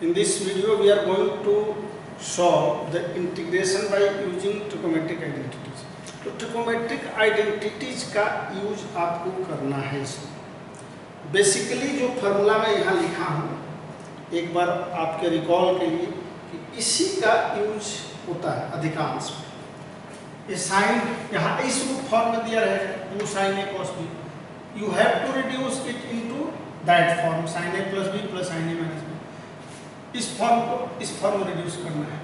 In this video, we are going to solve the integration by using trigonometric identities. तो trigonometric identities का use आपको करना है इसमें। बेसिकली जो फॉर्मूला मैं यहाँ लिखा हूँ, एक बार आपके रिकॉल के लिए कि इसी का यूज होता है अधिकांश में। ये साइन यहाँ इस रूप फॉर्म में दिया रहेगा 2 sin a cos b। You have to reduce it into that form sin a plus b plus sin a minus b। इस फॉर्म को इस फॉर्म में रिड्यूस करना है।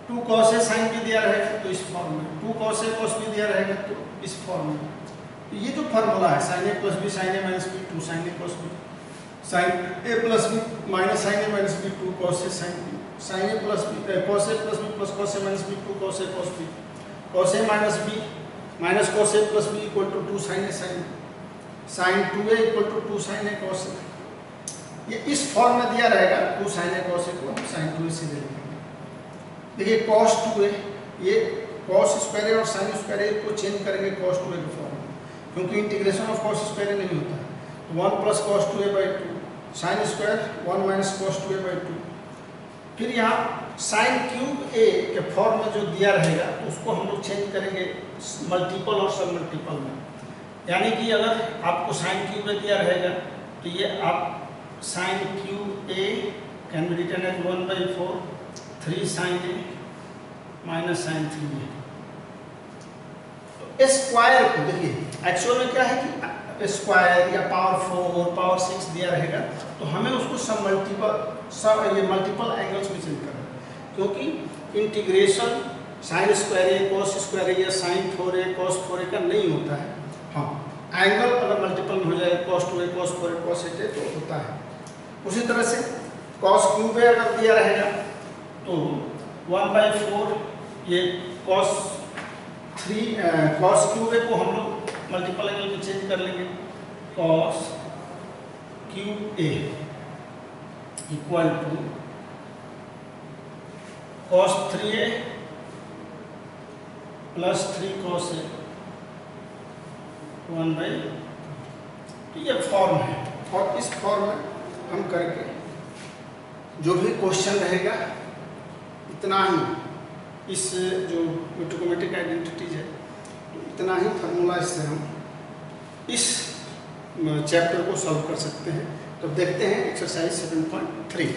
2 cos a sin b दिया रहेगा तो इस फॉर्म में, 2 cos a cos b दिया रहेगा तो इस फॉर्म में। तो ये जो फॉर्मूला है sin a plus b sin a minus b 2 sin a cos b, sin a plus b minus sin a minus b 2 cos a sin b, sin a plus b cos a plus b plus cos a minus b 2 cos a cos b, cos a minus b minus cos a plus b equal to 2 sin a sin b, sin 2a equal to 2 sin a cos a। ये इस form में दिया रहेगा 2 sin a cos a को हम sin 2a से ले लेंगे। देखिए cos 2a, ये cos स्क्वायर और sin स्क्वायर को चेंज करेंगे cos 2a के फॉर्म में, क्योंकि इंटीग्रेशन ऑफ cos स्क्वायर नहीं होता है। तो 1 plus cos 2a by 2 sin square 1 minus cos 2a by 2। फिर यहाँ sin क्यूब a के फॉर्म में जो दिया रहेगा तो उसको हम लोग चेंज करेंगे मल्टीपल और सब मल्टीपल में। यानी कि अगर आपको sin क्यूब a दिया रहेगा तो ये आप sin cube a can be written as 1 by 4 3 sin a minus sin 3a। तो स्क्वायर को देखिए एक्चुअल में क्या है कि स्क्वायर या पावर 4 पावर 6 दिया रहेगा तो हमें उसको सब मल्टीपल एंगल्स में चेंज करना है, क्योंकि integration sin square a cos square a या sin 4a cos 4a का नहीं होता है। हाँ, एंगल अगर मल्टीपल हो जाए cos 2a cos 4a cos 8a तो होता है। उसी तरह से cos क्यूब a अगर दिया रहेगा तो 1 by 4 ये cos क्यूब a को हम लोग मल्टीपल एंगल में चेंज कर लेंगे। cos cube a equal to cos 3a plus 3 cos a 1 by। तो ये फॉर्म है और इस फॉर्म में हम करके जो भी क्वेश्चन रहेगा इतना ही, इस जो ट्रिगोनोमेट्रिक आइडेंटिटीज है तो इतना ही फार्मूला इससे हम इस चैप्टर को सॉल्व कर सकते हैं। तो देखते हैं एक्सरसाइज 7.3।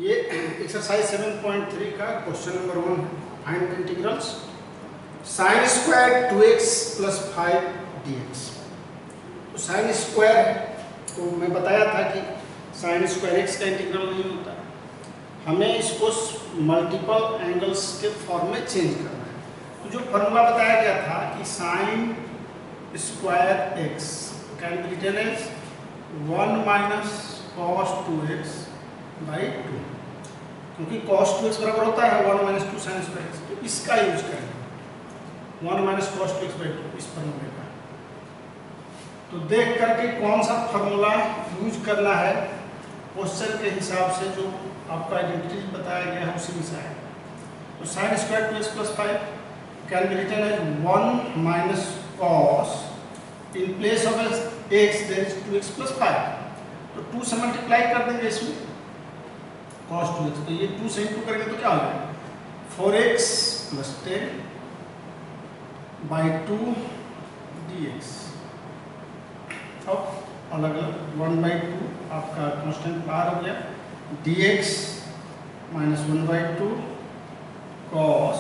ये एक्सरसाइज 7.3 का क्वेश्चन नंबर 1 है, find integrals sin square 2x plus 5 dx। तो sin स्क्वायर तो मैं बताया था कि sin स्क्वायर x का इंटीग्रल नहीं होता, हमें इसको मल्टीपल एंगल्स के फॉर्म में चेंज करना है। तो जो फॉर्मूला बताया गया था कि sin square x can be written as 1 minus cos 2x by 2, क्योंकि cos 2x बराबर होता है 1 minus 2 sin स्क्वायर x। तो इसका यूज करेंगे 1 minus cos 2x by 2 इस फॉर्मूले का। तो देख करके कौन सा फॉर्मूला यूज करना है क्वेश्चन के हिसाब से जो आपका आइडेंटिटी बताया गया है उसी में से आएगा। तो sin square 2x plus 5 can be written as 1 minus cos, in place of x there is 2x plus 5। तो 2 से मल्टीप्लाई कर देंगे इसमें cos 2x, तो ये 2 से इंटू करेंगे तो क्या हो जाएगा 4x प्लस 10 by 2 dx। अब अलग अलग 1 by 2 आपका कांस्टेंट बाहर हो गया, dx minus 1 by 2 cos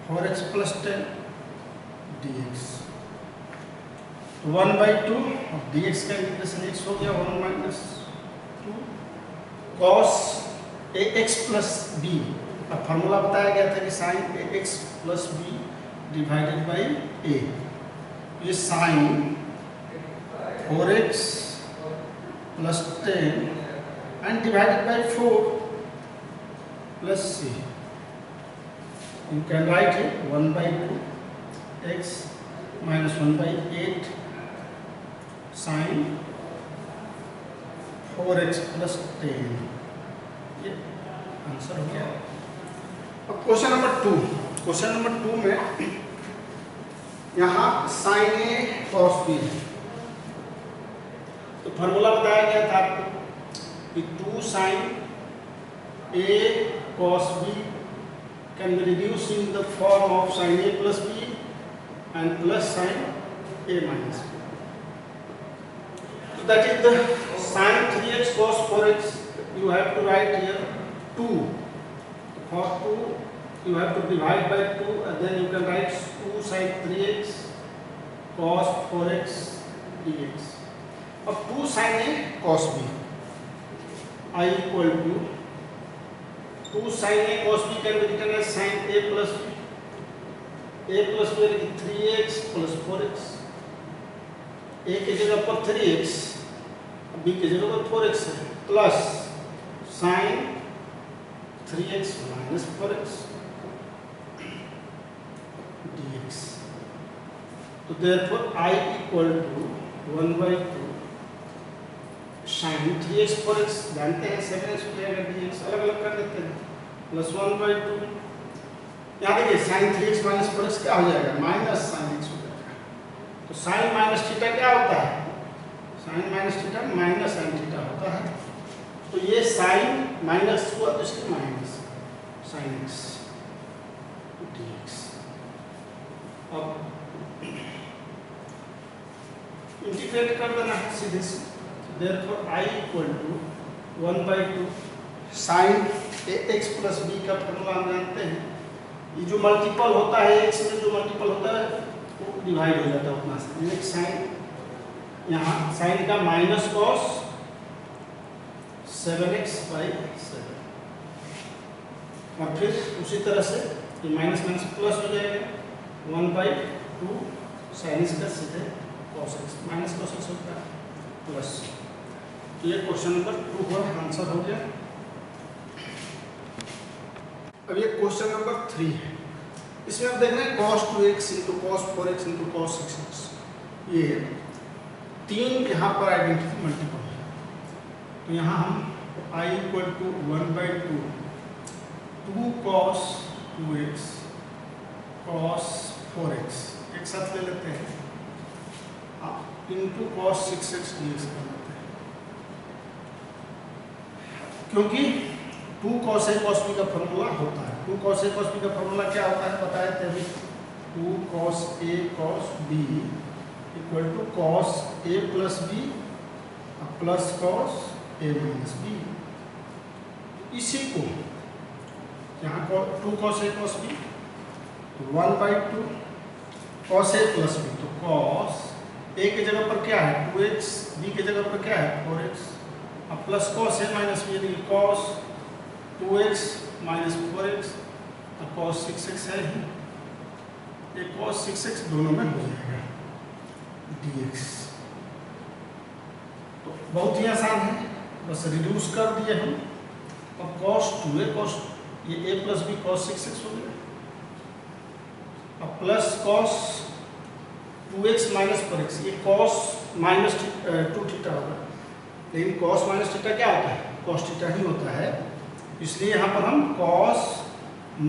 4x plus 10 dx। 1 by 2 और dx का इंटीग्रेशन x हो गया 1 minus 2 cos ax plus b का फॉर्मूला बताया गया था कि sin ax plus b divided by a। ये sin 4x plus 10 and divided by 4 plus c. You can write it 1 by 2 x minus 1 by 8 sin 4x plus 10। ये answer हो गया। अब क्वेश्चन नंबर 2 में यहाँ sin a cos b है। तो formula बताया गया था आपको कि 2 sin A cos B can be reduced in the form of sin A plus B and plus sin A minus B. So that is the sin 3x cos 4x. You have to write here 2. For 2 you have to divide by 2 and then you can write 2 sin 3x cos 4x dx. अब 2 sin A cos B I equal to 2 sin A cos B can be written as sin A plus B. A plus B is 3x plus 4x. A की जगह पर 3x, B की जगह पर 4x है, plus sin 3x minus 4x dx. तो therefore I equal to 1 by 2 sin 3x 4x जानते हैं 7x हो जाएगा dx, अलग अलग कर देते हैं, प्लस 1 by 2. यहाँ देखिए sin 3x minus 4x क्या हो जाएगा, माइनस sin x हो जाएगा. तो sin माइनस थीटा क्या होता है, sin minus theta minus sin theta होता है. तो ये sin माइनस हुआ तो इसके माइनस sin x dx. अब इंटीग्रेट कर देना है सीधे से. Therefore I equal to 1 by 2 sin ax plus b का फॉर्मूला हम जानते हैं. ये जो मल्टीपल होता है x में, जो मल्टीपल होता है वो डिवाइड हो जाता है उतना से. एक sin यहाँ sin का माइनस कॉस 7x by 7 और फिर उसी तरह से ये माइनस माइनस प्लस हो जाएगा 1 by 2 sin x का सीधे cos x minus cos x होता है प्लस. ये क्वेश्चन नंबर 2 का आंसर हो गया. अब ये क्वेश्चन नंबर 3 है. इसमें आप देख रहे हैं cos 2x into cos 4x into cos 6x. ये 3 यहाँ पर आइडेंटिटी मल्टीपल है. तो यहाँ हम I equal to 1 by 2 2 cos 2x cos 4x एक साथ ले लेते हैं into cos 6x dx कर लेते हैं, क्योंकि 2 cos A cos B का फॉर्मूला होता है. 2 cos A cos B का फॉर्मूला क्या होता है बताए थे अभी. 2 cos A cos B equal to cos A plus B plus cos A minus B. इसी को यहाँ 2 cos A cos B 1 by 2 cos A plus B. तो cos A की जगह पर क्या है 2x, B की जगह पर क्या है 4x अब plus cos A minus B यानी cos 2x minus 4x और cos 6x है ही. ये cos 6x दोनों में हो जाएगा dx. तो बहुत ही आसान है, बस रिड्यूस कर दिए हम. अब cos 2a cos ये a plus b cos 6x हो गया. अब plus cos 2x minus 4x ये cos minus 2 थीटा होगा. लेकिन cos minus थीटा क्या होता है, cos थीटा ही होता है. इसलिए यहाँ पर हम cos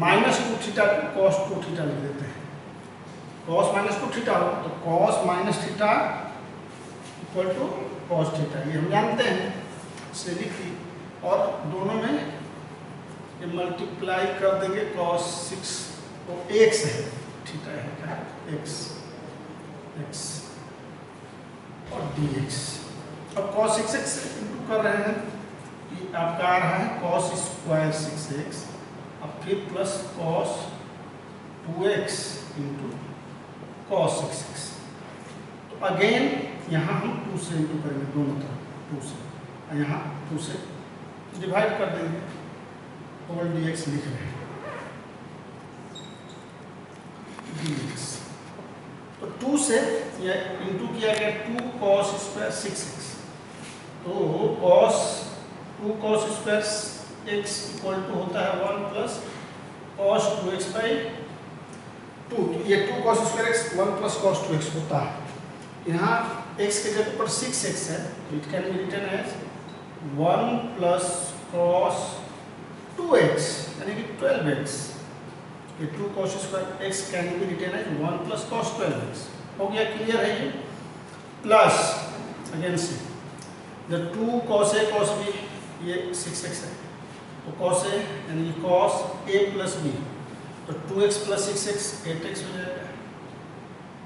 minus 2 थीटा को cos 2 थीटा लिख देते हैं. cos minus 2 थीटा होगा तो cos minus theta equal to cos theta, ये हम जानते हैं इसलिए लिख दी. और दोनों में ये मल्टीप्लाई कर देंगे. cos 6 तो x है, थीटा है क्या x और dx. अब cos 6x इंटू कर रहे हैं, ये आपका आ रहा है cos स्क्वायर 6x अब फिर plus cos 2x into cos 6x. तो अगेन यहाँ हम 2 से इंटू करेंगे दोनों तरफ 2 से, और यहाँ 2 से डिवाइड कर देंगे. होल dx लिख रहे हैं dx. तो 2 से यह इंटू किया गया 2 cos स्क्वायर 6x. तो2 cos square x equal to होता है 1 प्लस cos 2x बाई 2. ये 2 cos square x 1 plus cos 2x होता है. यहाँ x के जगह पर 6x है तो it can be written as 1 plus cos 2x यानी कि 12x. ये 2 cos square x can be written as 1 plus cos 12x. हो गया, क्लियर है ये. प्लस अगेन से the 2 cos A cos B ये 6x है, तो cos a यानी cos a प्लस b, तो 2x प्लस 6x 8x हो जाएगा,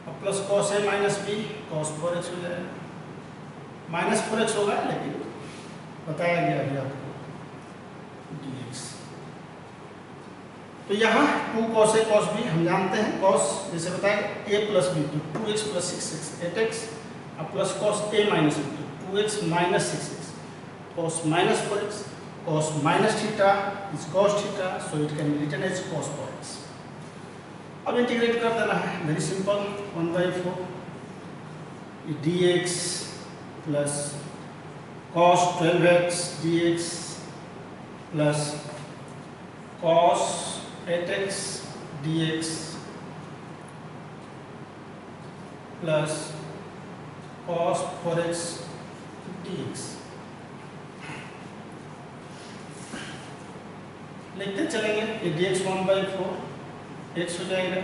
अब plus cos a minus b cos 4x हो जाएगा, माइनस 4x होगा लेकिन बताया गया अभी आपको dx। तो यहाँ 2 cos a cos b हम जानते हैं, cos जैसे बताया a प्लस b तो 2x प्लस 6x 8x, अब plus cos a minus b तो 2x minus 6x, cos minus 4x, cos minus theta is cos theta, so it can be written as cos 4x। अब integrate कर देना है, very simple, 1/4 dx plus cos 12x dx plus cos 8x dx plus cos 4x dx। लिखते चलेंगे, ये dx 1/4 x हो जाएगा,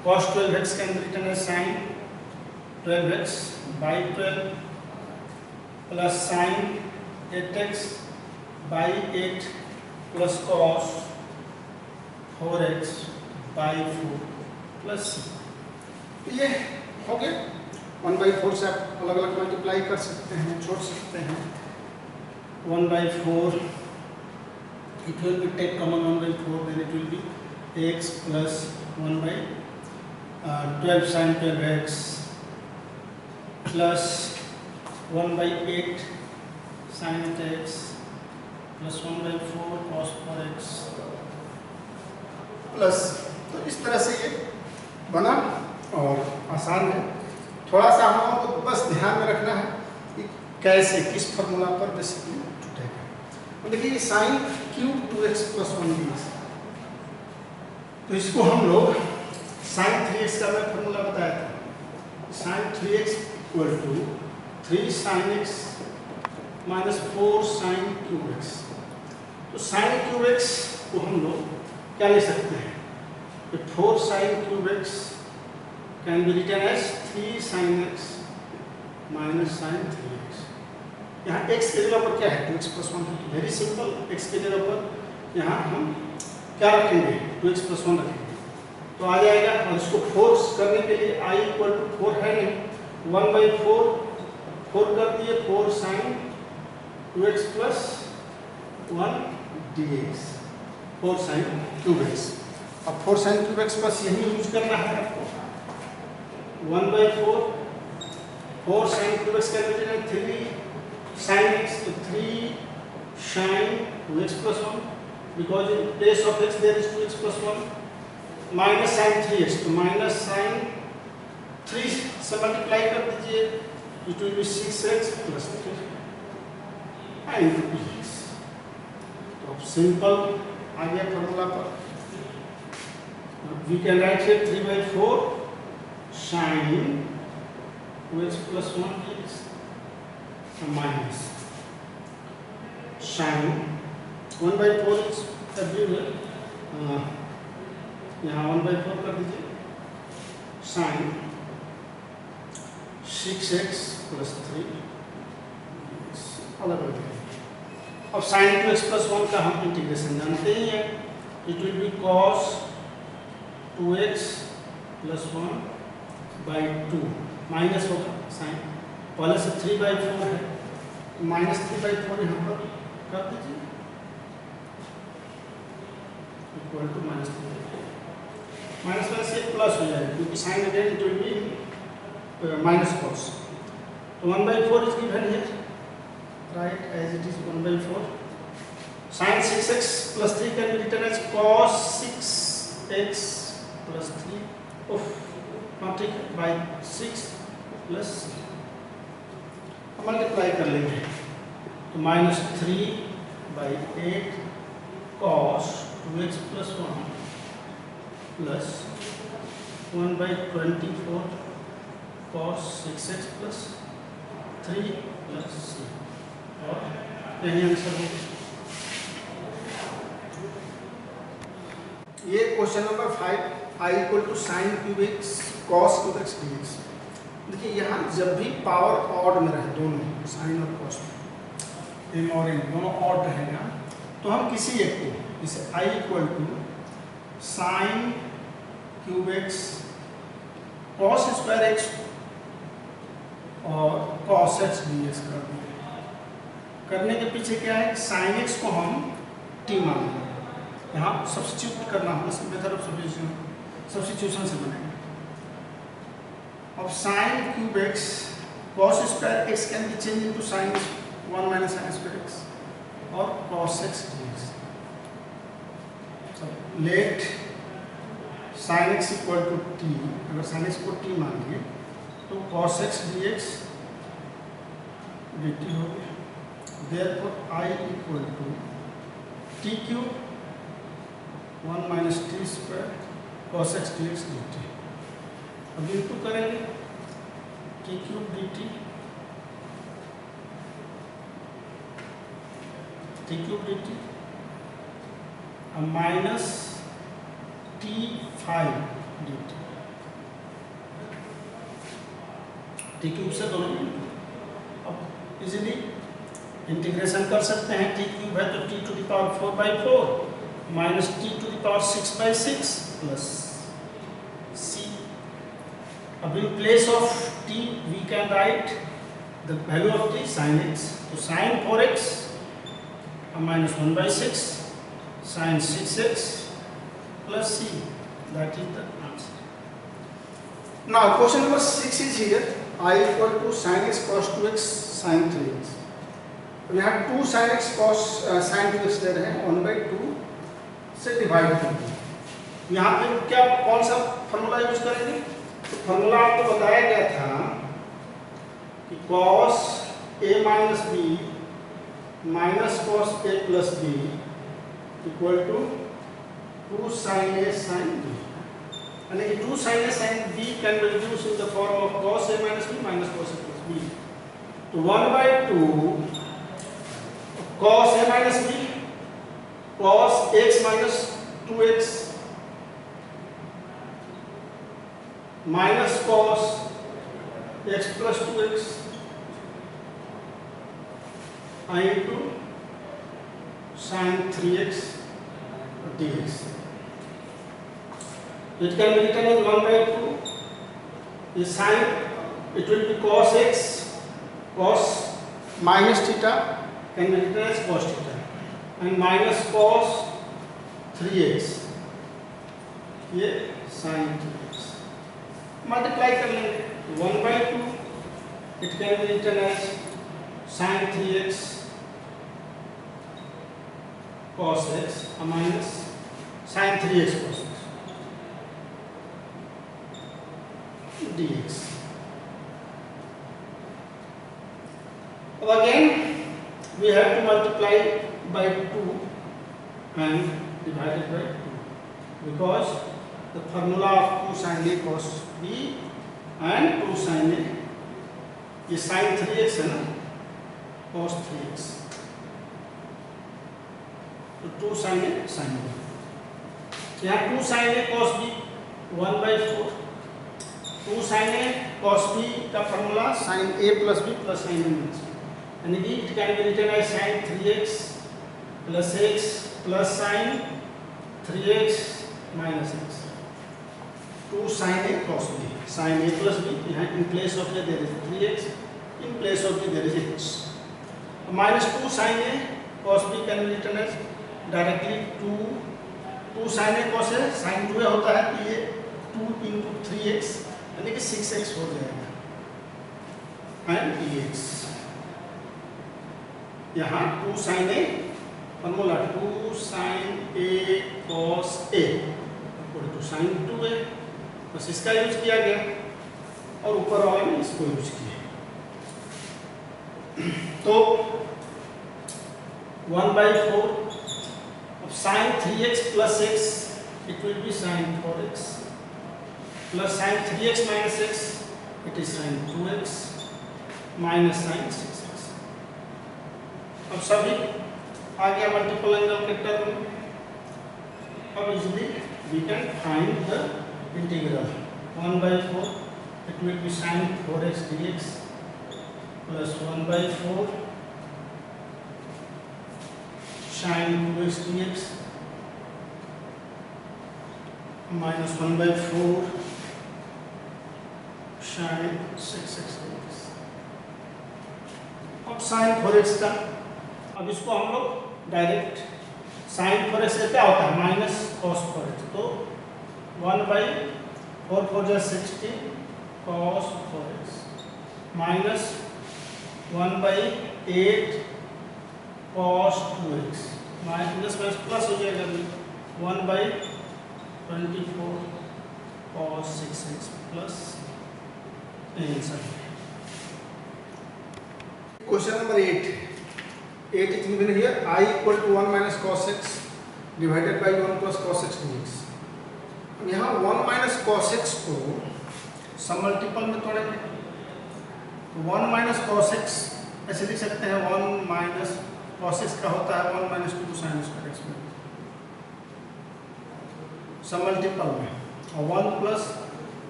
cos 12x can be written as sin 12x by 12 plus sin 8x by 8 plus cos 4x by 4 plus ये हो गया। 1/4 से आप अलग अलग मल्टीप्लाई कर सकते हैं, छोड़ सकते हैं। 1/4 it will be take common 1/4, then it will be x plus 1/12 sin 12x plus 1/8 sin 8x plus 1/4 cos 4x plus, तो इस तरह से ये बना और आसान है। थोड़ा सा हम लोगों को बस ध्यान में रखना है कि कैसे किस फॉर्मूला पर बेसिकली टूटेगा। तो देखिए sine cube 2x plus 1dx, तो इसको हम लोग साइन 3x का मैं फॉर्मूला बताया था, sine 3x equal to 3 sin x minus 4 sin cube x। तो sin क्यूब x को हम लोग क्या ले सकते हैं, तो 4 sin cube x can be written as 3 sin x minus sin 3x। यहाँ x के जगह पर क्या है, 2x plus 1, very simple, x के जगह पर यहाँ हम क्या रखेंगे, 2x प्लस 1 रखेंगे, तो आ जाएगा। और इसको फोर्स करने के लिए i इक्वल टू 4 है नहीं, 1/4 4 कर दिए, 4 sin 2x plus 1 dx, 4 sin cube x। अब 4 sin क्यूब x बस यही यूज करना है आपको, 1/4 4 sin क्यूब x का वैल्यू 3 sin x, तो 3 sin 2x plus 1, because in place of x there is 2x plus 1, minus sin 3x, तो minus sin 3 से मल्टीप्लाई कर दीजिए, it will be 6x plus 3 and dx। तो अब simple आ गया formula पर, we can write here 3/4 sin 2x plus 1 dx minus sin 1/4 is everywhere, यहाँ 1/4 कर दीजिए, sin 6x plus 3 अलग अलग। अब sin 2x plus 1 का हम इंटीग्रेशन जानते ही हैं, it will B cos 2x plus 1 by 2 minus होगा sin, पहले से 3/4 है, माइनस 3/4 यहाँ पर कर दीजिए, इक्वल टू माइनस 3, माइनस में से प्लस हो जाएगा क्योंकि sine again it will be minus cos, तो 1/4 is given here, right as it is 1/4, sin 6x plus 3 can be written as cos 6x plus 3 ठीक by 6 plus मल्टीप्लाई कर लेंगे, तो -3/8 cos 2x plus 1 plus 1/24 cos 6x plus 3 plus c, और यही answer होगा। ये question number 5, i equal to sine cube x cos cube x dx। देखिए यहाँ जब भी पावर ऑड में रहे दोनों साइन और कॉस, m और n दोनों ऑड रहेगा, तो हम किसी एक को जैसे i equal to sine cube x cos square x और कॉस एक्स डी एक्स कर देंगे। करने के पीछे क्या है, साइन एक्स को हम t मान लेंगे, यहाँ सब्स्टिट्यूट करना होगा, मेथड ऑफ सब्स्टिट्यूशन से बनेगा। अब sine cube x cos square x can be change into sine 1 minus sine square x और cos x d x. Let sine x equal to t, अगर साइन एक्स को t मान लिए तो cos x d x d t हो गया। Therefore I equal to t cube 1 minus t square cos x d x d t. अब into करेंगे t cube d T, T cube d T minus T 5 D T, T cube से दोनों में। अब easily integration कर सकते हैं, T cube है तो t to the power 4/4 minus t to the power 6/6 plus c. अब in place of t we can write the value of t sine x, तो sine 4x minus 1/6 sine 6x plus c, that is the answer. Now question number 6 is here, I equal to sin x cos 2x sin 3x. We have 2 sin x cos sin 2x दे रहे हैं, 1/2 से divide करके। यहाँ पे क्या कौन सा formula use करेंगे, तो फॉर्मूला आपको बताया गया था कि cos a minus b minus cos a plus b equal to 2 sin a sin b, यानी कि 2 sin a sin b can be reduced in the form of cos a minus b minus cos a plus b. तो 1/2 cos a minus b cos x minus 2x minus cos x plus 2x into sin 3x dx. It can be written as 1/2 is sin, it will be cos x, cos minus theta can be written as cos theta, and minus cos 3x, ये sin 3x multiply कर लेंगे, 1/2 it can be written as sin 3x cos x minus sin 3x cos x dx. Now again we have to multiply by 2 and divide it by 2 because the formula of 2 sin a cos b and 2 sin a, ये sin 3x है ना, cos 3x, तो 2 sin a sin b, यहाँ 2 sin a cos b 1/4, 2 sin a cos b का formula sin a plus b plus sin a minus b, यानी कि it can be written as sin 3x plus x plus sin 3x minus x. 2 sin a cos b, sin a plus b, यहाँ in place of a there is 3x, in place of b there is x. Minus 2 sin a cos b can be written as directly 2 sin a cos a sin 2a होता है, तो ये 2 into 3x यानी कि 6x हो जाएगा and dx. यहाँ 2 sin a formula 2 sin a cos a equal to sin 2a, बस इसका यूज किया गया और ऊपर वाले में इसको यूज किया, तो 1/4 of sin 3x plus x it will be sin 4x plus sin 3x minus x it is sin 2x minus sin 6x. अब सभी आ गया मल्टीपल एंगल के टर्म। अब easily we can find the integral 1/4 it will be sin 4x dx plus 1/4 sine 2x dx minus 1/4 sine 6x dx। अब sine 4x का, अब इसको हम लोग डायरेक्ट साइन 4x क्या होता है माइनस कॉस 4x, तो 1/4 4 जा 16 cos 4x minus 1/8 cos 2x minus minus plus हो जाएगा 1/24 cos 6x plus answer. Question number 8 is given here I equal to 1 minus cos x divided by 1 plus cos x dx। यहाँ 1 minus cos x को सब multiple में तोड़ेंगे, 1 minus cos x ऐसे लिख सकते हैं 1 minus cos x का होता है 1 minus 2 sin square x में सब मल्टीपल में, और 1 plus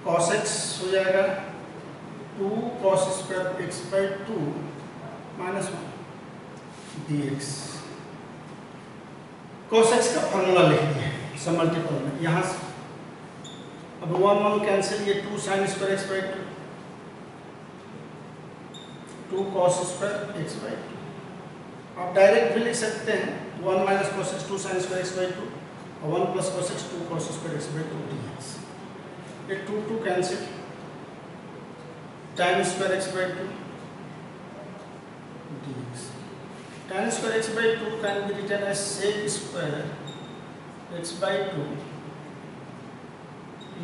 cos x हो जाएगा 2 cos square x by 2 minus 1 dx। cos x का फॉर्मूला लिख दिए सब मल्टीपल में, यहाँ से अब 1 1 कैंसिल, ये 2 sin square x by 2 2 cos square x by 2। आप डायरेक्ट भी लिख सकते हैं 1 minus cos x 2 sin square x by 2 और 1 plus cos x 2 cos square x by 2 dx। ये 2 2 cancel, tan square x by 2 dx। tan square x by 2 can be written as sec square x by 2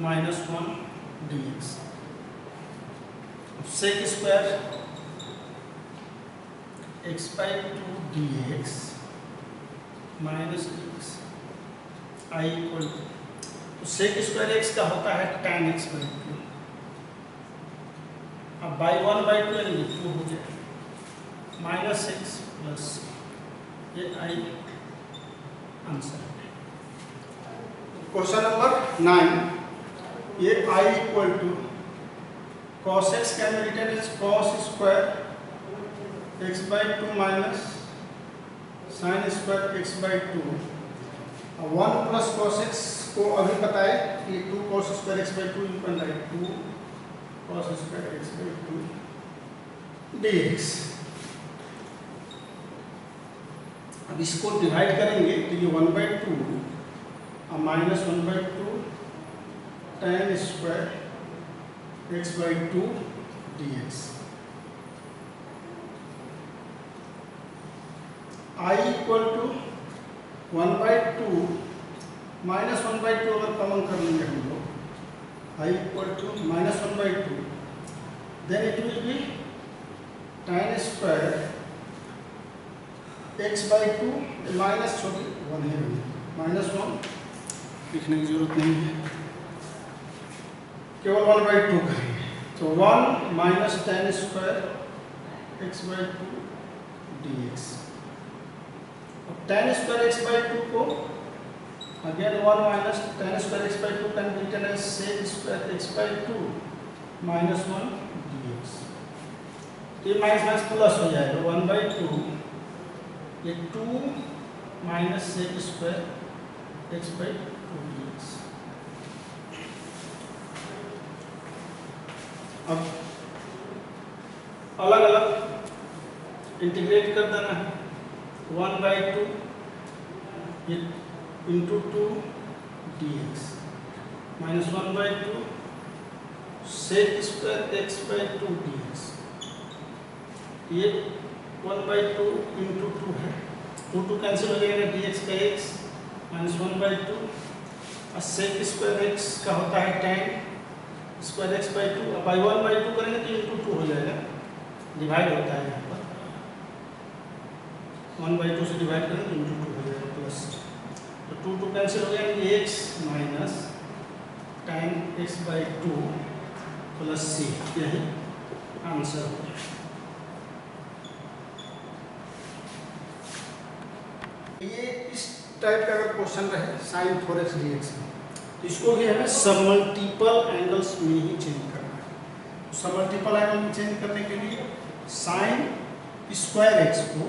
minus 1 dx। sec square x by 2 dx minus dx I equal to, तो sec square x का होता है tan x by 2, अब by 1 by 2 यानी 2 हो गया minus 6 plus ये I answer. Question number 9 ये I equal to cos x can be written as cos square x by 2 minus sin square x by 2। 1 plus cos x को अभी पता है कि 2 cos square x by 2 you can write 2 cos square x by 2 dx। अब इसको divide करेंगे तो ये 1/2 और minus 1/2 tan square x by 2 dx। I equal to 1/2 minus 1/2 अगर कॉमन कर लेंगे हम लोग, I equal to minus 1/2 then it will be tan square x by 2 minus छोटी 1 है, माइनस 1 लिखने की जरूरत नहीं है, केवल 1/2 करेंगे तो 1 minus tan square x by 2 dx। अब tan स्क्वायर x by 2 को again 1 minus tan square x by 2 can be written as sec square x by 2 minus 1 dx। ये माइनस माइनस प्लस हो जाएगा 1/2 ये 2 minus sec square x by 2 dx। अब अलग अलग integrate कर देना है 1/2 ये into 2 dx minus 1/2 sec square x by 2 dx। ये 1/2 इंटू 2 है, 2 कैंसिल हो जाएगा dx का x माइनस 1/2 और sec स्क्वायर x का होता है tan स्क्वायर x by 2, अब by 1/2 करेंगे तो इंटू 2 हो जाएगा, डिवाइड होता है यहाँ पर 1/2 से डिवाइड करेंगे तो इंटू 2 हो जाएगा प्लस, तो 2 कैंसिल हो जाएगा x minus tan x by 2 plus c, यही आंसर हो जाएगा। ये इस टाइप का अगर क्वेश्चन रहे sin 4x dx तो इसको भी हमें सबमल्टीपल एंगल्स में ही चेंज करना है। सबमल्टीपल एंगल में चेंज करने के लिए sin स्क्वायर x को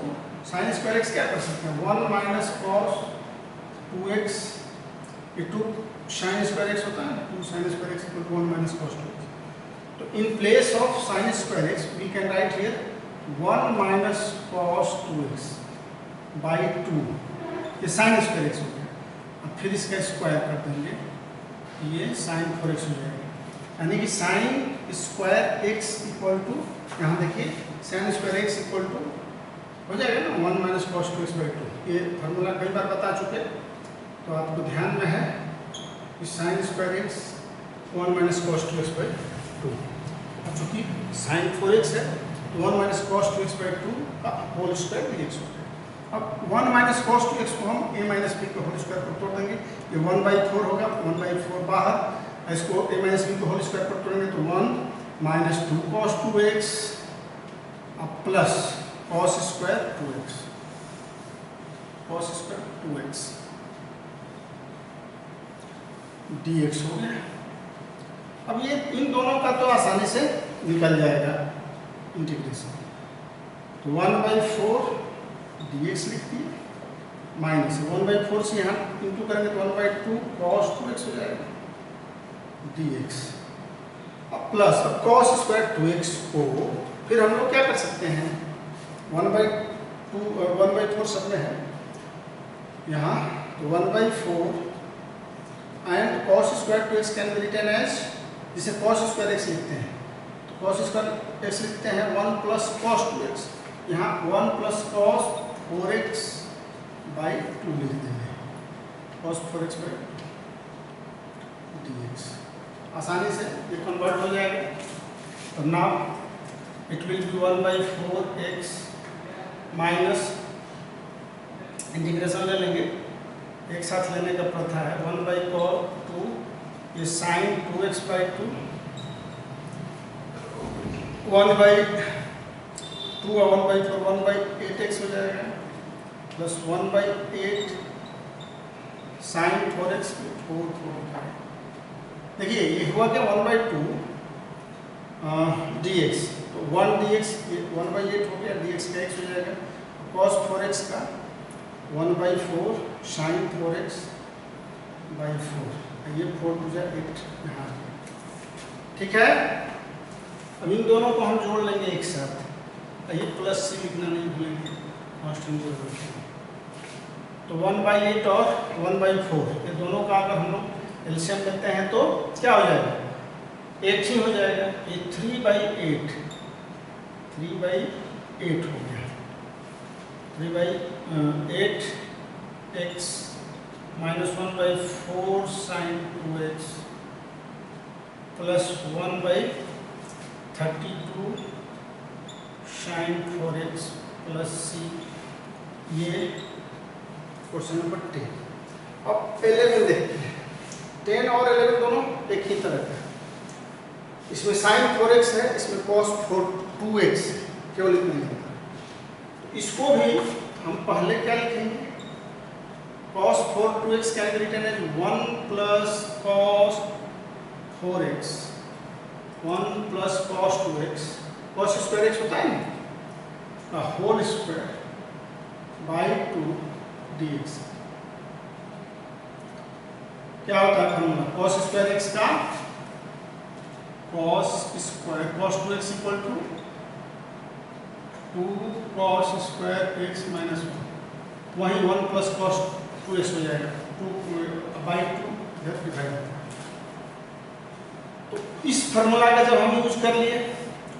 साइन स्क्वायर एक्स क्या कर सकते हैं, 1 माइनस कॉस 2x, ये 2 साइन स्क्वायर एक्स होता है, 2 sine square x equal to 1 minus cos 2x। तो in place of sine square x we can write here 1 minus cos 2x by 2, ये sign square x हो गया। अब फिर इसका स्क्वायर कर देंगे, ये साइन 4x हो जाएगा, यानी कि sine square x equal to, यहाँ देखिए sine square x equal to हो जाएगा ना 1 माइनस कॉस 2x बाई 2। ये फार्मूला कई बार बता चुके, तो आपको ध्यान में है कि sine square x 1 minus cos 2x by 2। अब चूँकि साइन 4x है तो 1 माइनस कॉस 2x बाई 2 का होल स्क्वायर dx हो गया। अब 1 माइनस कॉस 2x को हम a माइनस b के होल स्क्वायर पर तोड़ देंगे, ये 1/4 होगा, 1/4 बाहर, इसको a माइनस b के होल स्क्वायर पर तोड़ेंगे तो 1 माइनस 2 कॉस 2x अब plus cos square 2x, cos square 2x dx हो गया। अब ये इन दोनों का तो आसानी से निकल जाएगा इंटीग्रेशन, तो 1/4 dx लिख दिए, माइनस 1/4 से यहाँ इंटू करेंगे तो 1/2 cos 2x हो जाएगा dx, अब प्लस अब cos स्क्वायर 2x को फिर हम लोग क्या कर सकते हैं, 1/4 सब में है यहाँ, तो 1/4 and cos square 2x can be written as, जिसे cos स्क्वायर x लिखते हैं, तो cos स्क्वायर x लिखते हैं 1 प्लस cos 2x, यहाँ 1 प्लस cos 4x बाई 2 लिख देंगे, cos 4x बाई dx, आसानी से ये कन्वर्ट हो जाएगा। और now it will B 1/4x minus, integration ले लेंगे, एक साथ लेने का प्रथा है, 1/cos 2, ये साइन 2x बाई 2, 1/2 और 1/4 1/8x हो जाएगा, प्लस 1/8 साइन 4x 4 देखिए ये हुआ क्या 1/2 dx, तो 1 dx, ये 1/8 हो गया, dx का x हो जाएगा, cos 4x का 1/4 साइन 4x बाई 4, ये 4 टू 8 यहाँ, ठीक है। अब इन दोनों को हम जोड़ लेंगे एक साथ, ये प्लस से लिखना नहीं भूलेंगे, कांस्टेंट जोड़ रखेंगे, तो 1/8 और 1/4 ये दोनों का अगर हम लोग एलसीएम लेते हैं तो क्या हो जाएगा, 8 ही हो जाएगा, ये 3/8 हो गया, 3/8 x minus 1/4 sine 2x plus 1/32 sine 4x plus c, ये क्वेश्चन नंबर 10। अब 11 देखते हैं, 10 और 11 दोनों एक ही तरह का, इसमें साइन 4x है, इसमें cos 2x केवल इतना ही, तो इसको भी हम पहले क्या लिखेंगे, cos 2x can be written as 1 plus cos 4x 1 plus cos 2x, cos square x होता है ना, का होल स्क्वायर बाई 2 dx, क्या होता है फॉर्मूला, cos स्क्वायर x का cos square cos 2x equal to 2 cos square x minus 1, वही 1 plus cos 2x हो जाएगा, 2 बाई 2 इधर डिवाइड। तो इस फार्मूला का जब हम यूज कर लिए,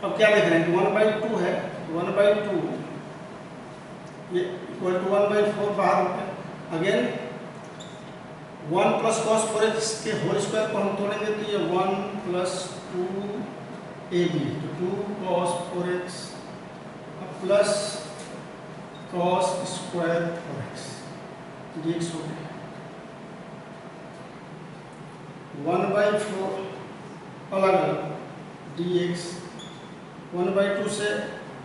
अब क्या देख रहे हैं, 1/2 है, 1/2 ये इक्वल टू 1/4 बाहर हो गया, अगेन 1 प्लस cos 4x के होल स्क्वायर को हम तोड़ेंगे तो ये 1 प्लस 2ab, तो 2 cos 4x plus cos square 4x dx हो गया, 1/4 अलग अलग dx 1/2 से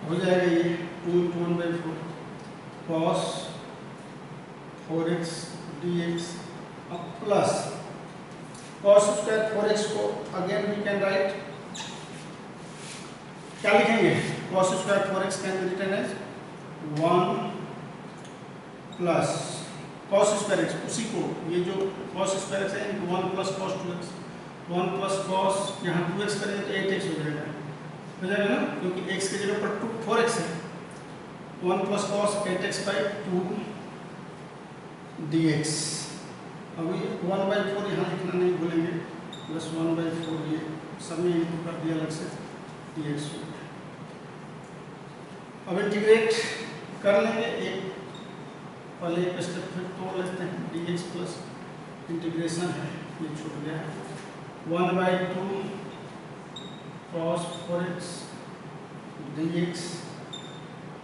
हो जाएगा ये 2 × 1/4 cos 4x dx, अब प्लस cos स्क्वायर 4x को अगेन वी कैन राइट, क्या लिखेंगे, cos square 4x can be written as 1 plus cos square x, उसी को ये जो कॉस स्क्वायर एक्स है इनको 1 plus cos 2x, 1 plus cos यहाँ 2x करेंगे तो 8x हो जाएगा ना, क्योंकि x की जगह पर 4x है। 1 plus cos 8x by 2 dx। अब ये 1/4 यहाँ लिखना नहीं भूलेंगे, प्लस 1/4 ये सब में इनको कर दिया अलग से dx। अब इंटीग्रेट कर लेंगे, एक पहले एक स्टेप फिर तोड़ लेते हैं। dx प्लस इंटीग्रेशन है, ये छूट गया है, 1/2 cos 4x dx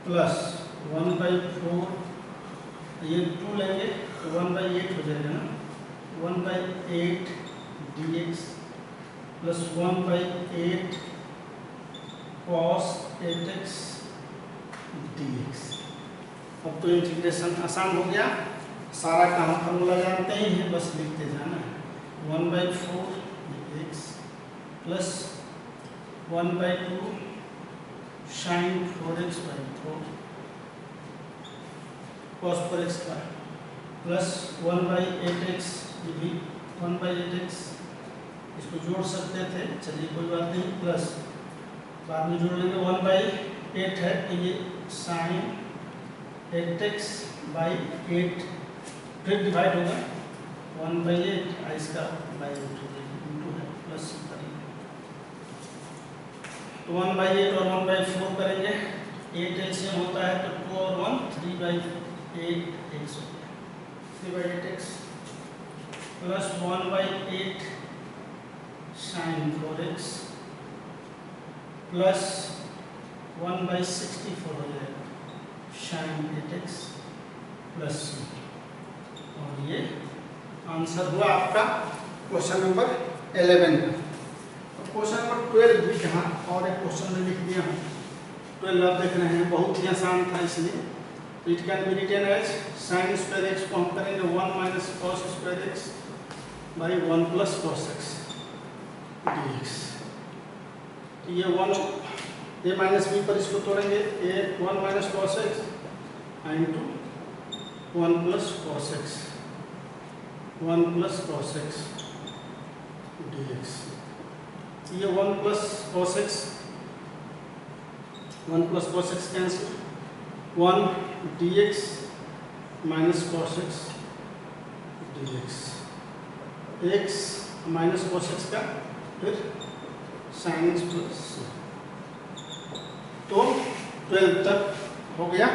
प्लस 1/4, ये 2 लेंगे तो 1/8 हो जाएगा ना, 1/8 dx plus 1/8 cos 8x dx। अब तो इंटीग्रेशन आसान हो गया, सारा काम फॉर्मूला जानते ही हैं, बस लिखते जाना है। 1/4 x plus 1/2 sin 4x/4 cos 4x plus 1/8x, ये भी 1/8x, इसको जोड़ सकते थे, चलिए कोई बात नहीं, प्लस बाद में जोड़ लेंगे 1/8 है तो ये sin 8x बाई 8 फिर डिवाइड होगा 1/8, इसका बाई 8 हो जाएगा, इंटू है प्लस करेंगे तो 1/8 और 1/4 करेंगे, 8 एलसीएम होता है तो 2 और 1 3/8x हो गया, 3/8x plus 1/8 sin 4x plus 1/64 हो जाएगा sin 8x प्लस c, और ये आंसर हुआ आपका क्वेश्चन नंबर 11 का। और क्वेश्चन नंबर 12 भी यहाँ और एक क्वेश्चन में लिख दिया हूँ। 12 आप देख रहे हैं, बहुत ही आसान था, इसलिए it can be written as sin square x को हम करेंगे 1 minus cos square x by 1 plus cos x dx। ये 1 a माइनस b पर इसको तोड़ेंगे, a 1 minus cos x into 1 plus cos x, 1 plus cos x dx। ये 1 plus cos x, 1 plus cos x cancel, 1 dx minus cos x dx, x minus cos x का फिर sin x plus. तो 12 तक हो गया।